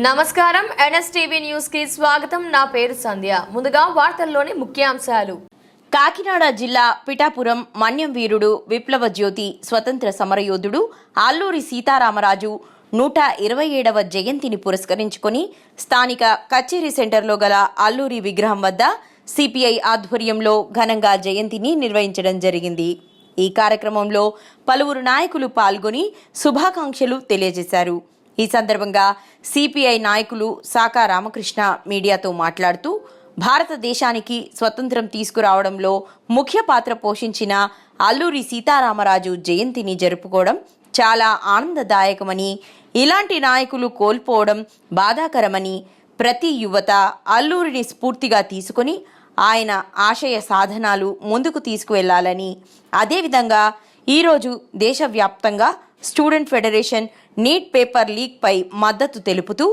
నమస్కారం NSTV news కి స్వాగతం. నా పేరు సంధ్య. ముందుగా వార్తల్లోని ముఖ్యాంశాలు. కాకినాడ జిల్లా పిఠాపురం మన్యం వీరుడు విప్లవ జ్యోతి స్వతంత్ర సమరయోధుడు అల్లూరి సీతారామరాజు 127వ జయంతిని పురస్కరించుకొని స్థానిక కచేరీ సెంటర్లో గల అల్లూరి విగ్రహం వద్ద సిపిఐ ఆధ్వర్యంలో ఘనంగా జయంతిని నిర్వహించడం జరిగింది. ఈ కార్యక్రమంలో పలువురు నాయకులు పాల్గొని శుభాకాంక్షలు తెలియజేశారు. ఈ సందర్భంగా సిపిఐ నాయకులు సాకా రామకృష్ణ మీడియాతో మాట్లాడుతూ భారతదేశానికి స్వతంత్రం తీసుకురావడంలో ముఖ్య పాత్ర పోషించిన అల్లూరి సీతారామరాజు జయంతిని జరుపుకోవడం చాలా ఆనందదాయకమని, ఇలాంటి నాయకులు కోల్పోవడం బాధాకరమని, ప్రతి యువత అల్లూరిని స్ఫూర్తిగా తీసుకొని ఆయన ఆశయ సాధనాలు ముందుకు తీసుకువెళ్లాలని, అదేవిధంగా ఈరోజు దేశవ్యాప్తంగా student federation NEET paper leak పై మద్దతు తెలుపుతూ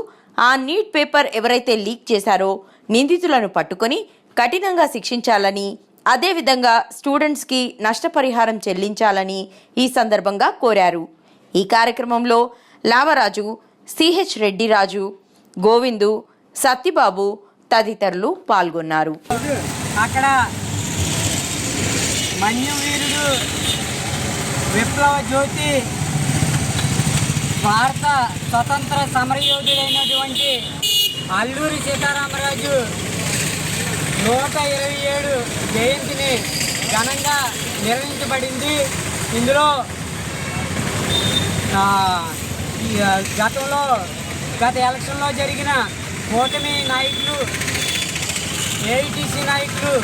ఆ నీట్ పేపర్ ఎవరైతే లీక్ చేశారో నిందితులను పట్టుకొని కఠినంగా శిక్షించాలని, అదేవిధంగా స్టూడెంట్స్కి నష్టపరిహారం చెల్లించాలని ఈ సందర్భంగా కోరారు. ఈ కార్యక్రమంలో లావరాజు, సిహెచ్ రెడ్డిరాజు, గోవిందు, సత్యబాబు తదితరులు పాల్గొన్నారు. అక్కడ మన్యం వీరుడు విప్లవ జ్యోతి భారత స్వతంత్ర సమరయోధుడైనటువంటి అల్లూరి సీతారామరాజు 127 జయంతిని ఘనంగా నిర్వహించబడింది. ఇందులో గత ఎలక్షన్లో జరిగిన కూటమి నాయకులు, ఏఐటీసీ నాయకులు,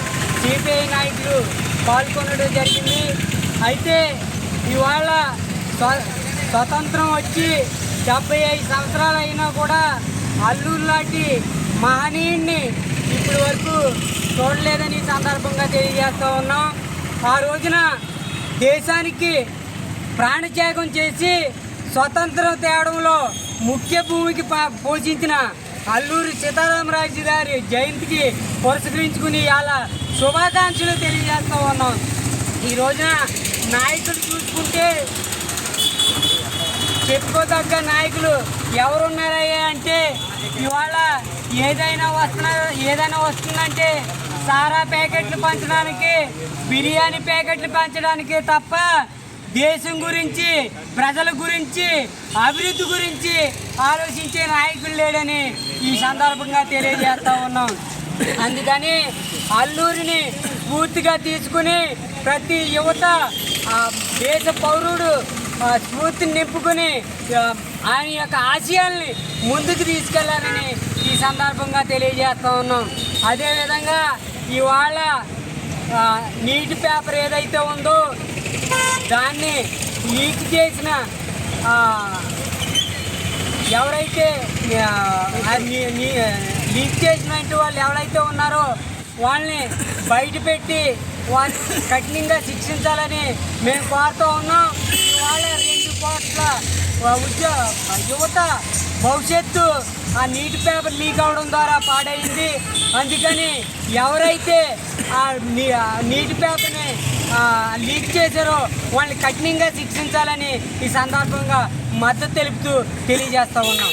సిపిఐ నాయకులు పాల్గొనడం జరిగింది. అయితే ఇవాళ స్వతంత్రం వచ్చి 75 సంవత్సరాలు అయినా కూడా అల్లూరు లాంటి మహనీయుడిని ఇప్పటి వరకు చూడలేదని సందర్భంగా తెలియజేస్తూ ఉన్నాం. ఆ రోజున దేశానికి ప్రాణత్యాగం చేసి స్వతంత్రం తేవడంలో ముఖ్య భూమికి పోషించిన అల్లూరి సీతారామరాజు గారి జయంతికి పురస్కరించుకుని ఇలా శుభాకాంక్షలు తెలియజేస్తూ ఉన్నాం. ఈ రోజున నాయకులు చూసుకుంటే చెప్పుకోదగ్గ నాయకులు ఎవరున్నారయ్యా అంటే, ఇవాళ ఏదైనా వస్తుందంటే సారా ప్యాకెట్లు పంచడానికి, బిర్యానీ ప్యాకెట్లు పంచడానికి తప్ప దేశం గురించి, ప్రజల గురించి, అభివృద్ధి గురించి ఆలోచించే నాయకులు లేడని ఈ సందర్భంగా తెలియజేస్తూ ఉన్నాం. అందుకని అల్లూరిని పూర్తిగా తీసుకుని ప్రతి యువత దేశ పౌరుడు స్ఫూర్తిని నింపుకొని ఆయన యొక్క ఆశయాల్ని ముందుకు తీసుకెళ్లాలని ఈ సందర్భంగా తెలియజేస్తూ ఉన్నాం. అదేవిధంగా ఇవాళ నీటి పేపర్ ఏదైతే ఉందో దాన్ని లీక్ చేసిన ఎవరైతే లీక్ చేసినట్టు వాళ్ళు ఎవరైతే ఉన్నారో వాళ్ళని బయట పెట్టి వాళ్ళని కఠినంగా శిక్షించాలని మేము కోరుతూ ఉన్నాం. ఇవాళ 2 కోట్ల యువత భవిష్యత్తు ఆ నీటి పేపర్ లీక్ అవడం ద్వారా పాడైంది. అందుకని ఎవరైతే ఆ నీటి పేపర్ని లీక్ చేశారో వాళ్ళని కఠినంగా శిక్షించాలని ఈ సందర్భంగా మద్దతు తెలుపుతూ తెలియజేస్తూ ఉన్నాం.